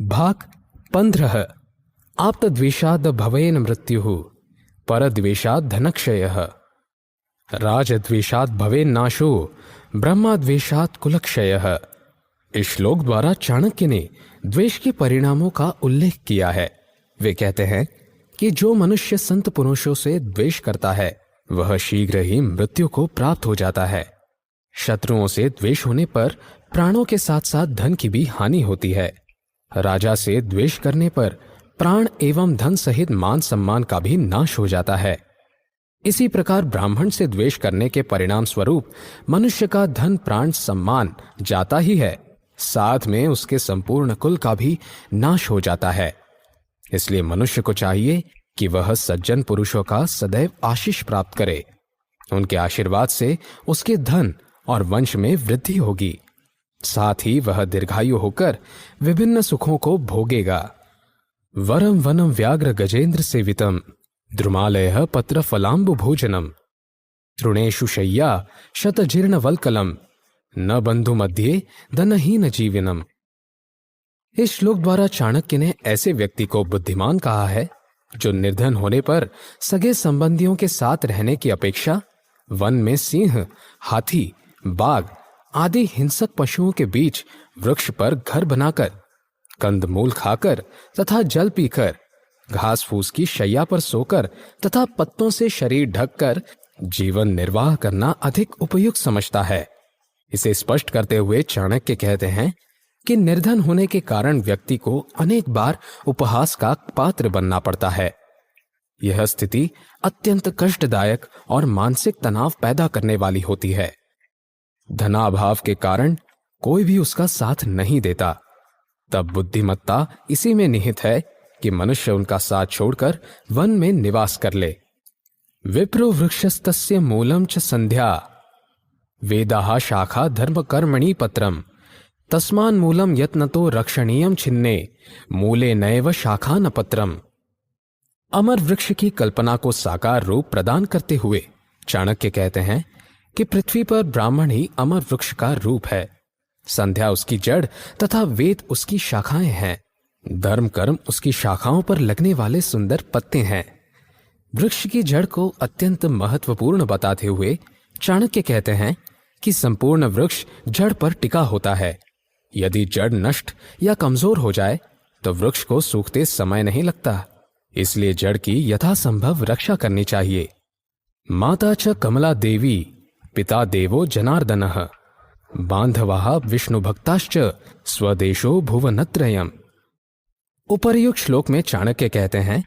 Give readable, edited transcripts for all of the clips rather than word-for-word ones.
भाग 15। आप्तद्वेषाद् भवेन मृत्युः परद्वेषाद् धनक्षयः राजद्वेषाद् भवेन नाशो ब्रह्माद्वेषात् कुलक्षयः। इस श्लोक द्वारा चाणक्य ने द्वेष के परिणामों का उल्लेख किया है। वे कहते हैं कि जो मनुष्य संत पुरुषों से द्वेष करता है वह शीघ्र ही मृत्यु को प्राप्त हो जाता है। शत्रुओं से द्वेष होने पर प्राणों के साथ साथ धन की भी हानि होती है। राजा से द्वेष करने पर प्राण एवं धन सहित मान सम्मान का भी नाश हो जाता है। इसी प्रकार ब्राह्मण से द्वेष करने के परिणाम स्वरूप मनुष्य का धन प्राण सम्मान जाता ही है, साथ में उसके संपूर्ण कुल का भी नाश हो जाता है। इसलिए मनुष्य को चाहिए कि वह सज्जन पुरुषों का सदैव आशीष प्राप्त करे। उनके आशीर्वाद से उसके धन और वंश में वृद्धि होगी, साथ ही वह दीर्घायु होकर विभिन्न सुखों को भोगेगा। वरम वनम व्याघ्र गजेंद्र सेवितम द्रुमालय पत्र फलांबु भोजनम तृणेषु शय्या शतजीर्ण वल्कलम न बंधु मध्य धनहीन जीवनम। इस श्लोक द्वारा चाणक्य ने ऐसे व्यक्ति को बुद्धिमान कहा है जो निर्धन होने पर सगे संबंधियों के साथ रहने की अपेक्षा वन में सिंह, हाथी, बाघ आदि हिंसक पशुओं के बीच वृक्ष पर घर बनाकर, कंदमूल खाकर तथा जल पीकर, घास फूस की शैया पर सोकर तथा पत्तों से शरीर ढककर जीवन निर्वाह करना अधिक उपयुक्त समझता है। इसे स्पष्ट करते हुए चाणक्य कहते हैं कि निर्धन होने के कारण व्यक्ति को अनेक बार उपहास का पात्र बनना पड़ता है। यह स्थिति अत्यंत कष्टदायक और मानसिक तनाव पैदा करने वाली होती है। धनाभाव के कारण कोई भी उसका साथ नहीं देता। तब बुद्धिमत्ता इसी में निहित है कि मनुष्य उनका साथ छोड़कर वन में निवास कर ले। विप्रो वृक्षस्तस्य मूलम च संध्या वेदाः शाखा धर्म कर्मणि पत्रम तस्मान मूलम यत्नतो रक्षणीयम छिन्ने मूले नैव शाखा न पत्रम। अमर वृक्ष की कल्पना को साकार रूप प्रदान करते हुए चाणक्य कहते हैं कि पृथ्वी पर ब्राह्मण ही अमर वृक्ष का रूप है। संध्या उसकी जड़ तथा वेद उसकी शाखाएं हैं। धर्म कर्म उसकी शाखाओं पर लगने वाले सुंदर पत्ते हैं। वृक्ष की जड़ को अत्यंत महत्वपूर्ण बताते हुए चाणक्य कहते हैं कि संपूर्ण वृक्ष जड़ पर टिका होता है। यदि जड़ नष्ट या कमजोर हो जाए तो वृक्ष को सूखते समय नहीं लगता। इसलिए जड़ की यथासंभव रक्षा करनी चाहिए। माता च कमला देवी पिता देवो जनार्दनः बांधवाः विष्णु भक्ताश्च स्वदेशो भुवनत्रयम्। उपर्युक्त श्लोक में चाणक्य कहते हैं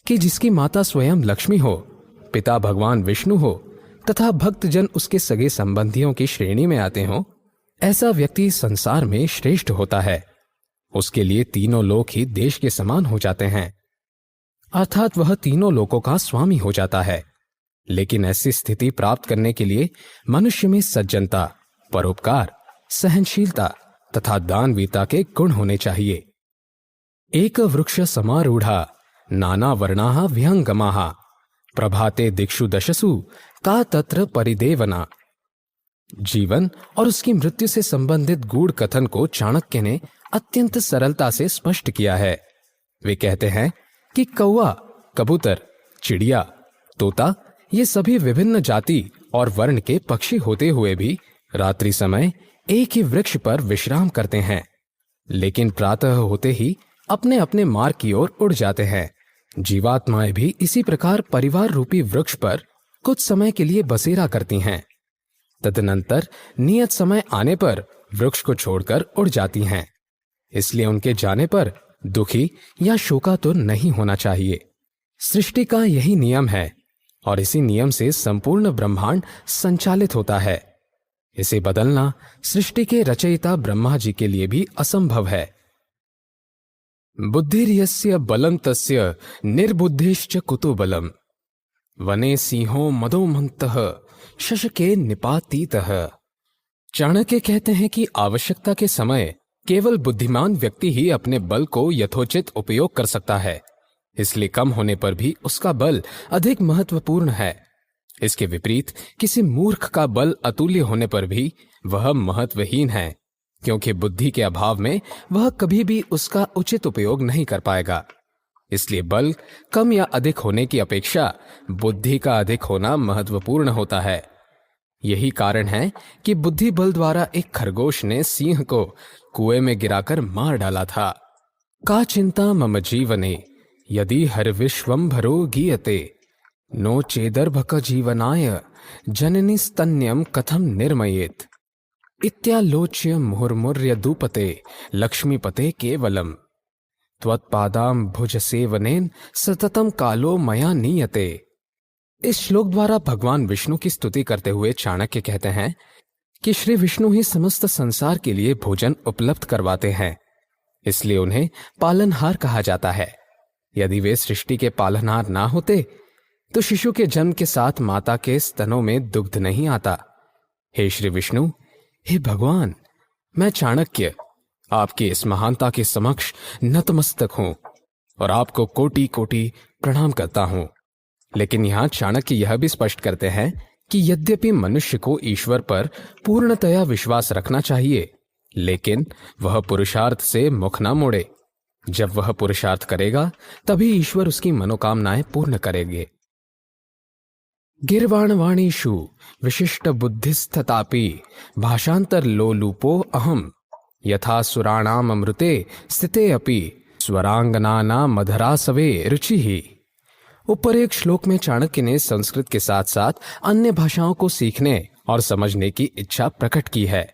कि जिसकी माता स्वयं लक्ष्मी हो, पिता भगवान विष्णु हो तथा भक्तजन उसके सगे संबंधियों की श्रेणी में आते हों, ऐसा व्यक्ति संसार में श्रेष्ठ होता है। उसके लिए तीनों लोक ही देश के समान हो जाते हैं, अर्थात वह तीनों लोकों का स्वामी हो जाता है। लेकिन ऐसी स्थिति प्राप्त करने के लिए मनुष्य में सज्जनता, परोपकार, सहनशीलता तथा दानवीरता के गुण होने चाहिए। एक वृक्ष समारूढ़ा नाना वर्णाः विहंगमाः प्रभाते दिक्षु दशसु का तत्र परिदेवना। जीवन और उसकी मृत्यु से संबंधित गूढ़ कथन को चाणक्य ने अत्यंत सरलता से स्पष्ट किया है। वे कहते हैं कि कौवा, कबूतर, चिड़िया, तोता ये सभी विभिन्न जाति और वर्ण के पक्षी होते हुए भी रात्रि समय एक ही वृक्ष पर विश्राम करते हैं, लेकिन प्रातः होते ही अपने अपने मार्ग की ओर उड़ जाते हैं। जीवात्माएं भी इसी प्रकार परिवार रूपी वृक्ष पर कुछ समय के लिए बसेरा करती हैं। तदनंतर नियत समय आने पर वृक्ष को छोड़कर उड़ जाती हैं। इसलिए उनके जाने पर दुखी या शोकातुर नहीं होना चाहिए। सृष्टि का यही नियम है और इसी नियम से संपूर्ण ब्रह्मांड संचालित होता है। इसे बदलना सृष्टि के रचयिता ब्रह्मा जी के लिए भी असंभव है। बुद्धिर्यस्य बलं तस्य निर्बुद्धिश्च कुतो बलम् वने सिंहो मदोमन्तः शशके निपातीतः। चाणक्य कहते हैं कि आवश्यकता के समय केवल बुद्धिमान व्यक्ति ही अपने बल को यथोचित उपयोग कर सकता है। इसलिए कम होने पर भी उसका बल अधिक महत्वपूर्ण है। इसके विपरीत किसी मूर्ख का बल अतुल्य होने पर भी वह महत्वहीन है, क्योंकि बुद्धि के अभाव में वह कभी भी उसका उचित उपयोग नहीं कर पाएगा। इसलिए बल कम या अधिक होने की अपेक्षा बुद्धि का अधिक होना महत्वपूर्ण होता है। यही कारण है कि बुद्धि बल द्वारा एक खरगोश ने सिंह को कुएं में गिराकर मार डाला था। का चिंता मम जीवने यदि हर विश्वंभरो गीयते, नो चेदर्भक जीवनाय जननी स्तन्यम कथम निर्मयेत। इत्यालोच्य मुहुर्मुर्य दूपते लक्ष्मीपते केवलम, त्वत्पादाम भुज सेवनेन सततम कालो मया नीयते। इस श्लोक द्वारा भगवान विष्णु की स्तुति करते हुए चाणक्य कहते हैं कि श्री विष्णु ही समस्त संसार के लिए भोजन उपलब्ध करवाते हैं, इसलिए उन्हें पालनहार कहा जाता है। यदि वे सृष्टि के पालनहार ना होते तो शिशु के जन्म के साथ माता के स्तनों में दुग्ध नहीं आता। हे श्री विष्णु, हे भगवान, मैं चाणक्य आपकी इस महानता के समक्ष नतमस्तक हूं और आपको कोटि कोटि प्रणाम करता हूं। लेकिन यहां चाणक्य यह भी स्पष्ट करते हैं कि यद्यपि मनुष्य को ईश्वर पर पूर्णतया विश्वास रखना चाहिए, लेकिन वह पुरुषार्थ से मुख न मोड़े। जब वह पुरुषार्थ करेगा तभी ईश्वर उसकी मनोकामनाएं पूर्ण करेंगे। गिर्वाणवाणीषु विशिष्ट बुद्धिस्थतापि भाषांतर लोलूपो अहम, यथा सुराणाम अमृते स्थिते अपि स्वरांगनानां मधरासवे रुचि ही। ऊपर एक श्लोक में चाणक्य ने संस्कृत के साथ साथ अन्य भाषाओं को सीखने और समझने की इच्छा प्रकट की है।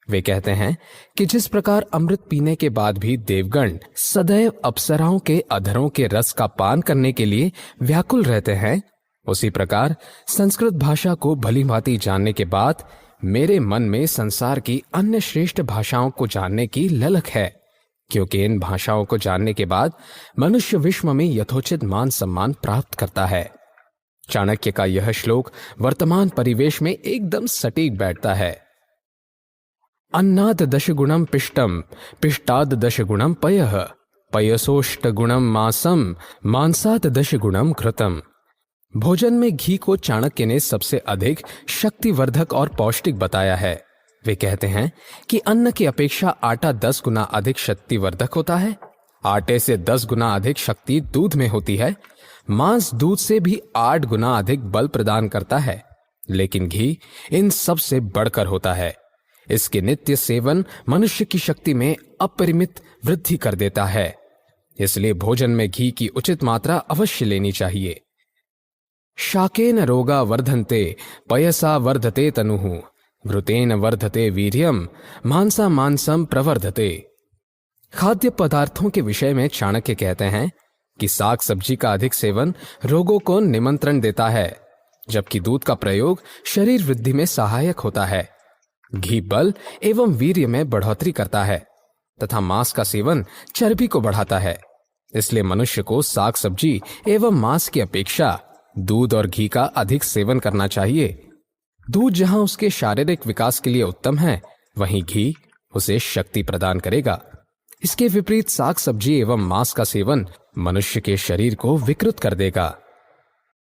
वे कहते हैं कि जिस प्रकार अमृत पीने के बाद भी देवगण सदैव अप्सराओं के अधरों के रस का पान करने के लिए व्याकुल रहते हैं, उसी प्रकार संस्कृत भाषा को भलीभांति जानने के बाद मेरे मन में संसार की अन्य श्रेष्ठ भाषाओं को जानने की ललक है, क्योंकि इन भाषाओं को जानने के बाद मनुष्य विश्व में यथोचित मान सम्मान प्राप्त करता है। चाणक्य का यह श्लोक वर्तमान परिवेश में एकदम सटीक बैठता है। अन्नाद दशगुणम पिष्टम, पिष्टाद दशगुणम पयः, पयसोष्टगुणम मांसम, मांसाद दशगुणम घृतम। भोजन में घी को चाणक्य ने सबसे अधिक शक्तिवर्धक और पौष्टिक बताया है। वे कहते हैं कि अन्न की अपेक्षा आटा 10 गुना अधिक शक्तिवर्धक होता है, आटे से 10 गुना अधिक शक्ति दूध में होती है, मांस दूध से भी 8 गुना अधिक बल प्रदान करता है, लेकिन घी इन सब से बढ़कर होता है। इसके नित्य सेवन मनुष्य की शक्ति में अपरिमित वृद्धि कर देता है, इसलिए भोजन में घी की उचित मात्रा अवश्य लेनी चाहिए। शाकेन रोगा वर्धन्ते, पयसा वर्धते तनुः, घृतेन वर्धते वीर्यम, मांसा मांसम प्रवर्धते। खाद्य पदार्थों के विषय में चाणक्य कहते हैं कि साग सब्जी का अधिक सेवन रोगों को निमंत्रण देता है, जबकि दूध का प्रयोग शरीर वृद्धि में सहायक होता है। घी बल एवं वीर्य में बढ़ोतरी करता है तथा मांस का सेवन चर्बी को बढ़ाता है। इसलिए मनुष्य को साग सब्जी एवं मांस की अपेक्षा दूध और घी का अधिक सेवन करना चाहिए। दूध जहां उसके शारीरिक विकास के लिए उत्तम है, वहीं घी उसे शक्ति प्रदान करेगा। इसके विपरीत साग सब्जी एवं मांस का सेवन मनुष्य के शरीर को विकृत कर देगा।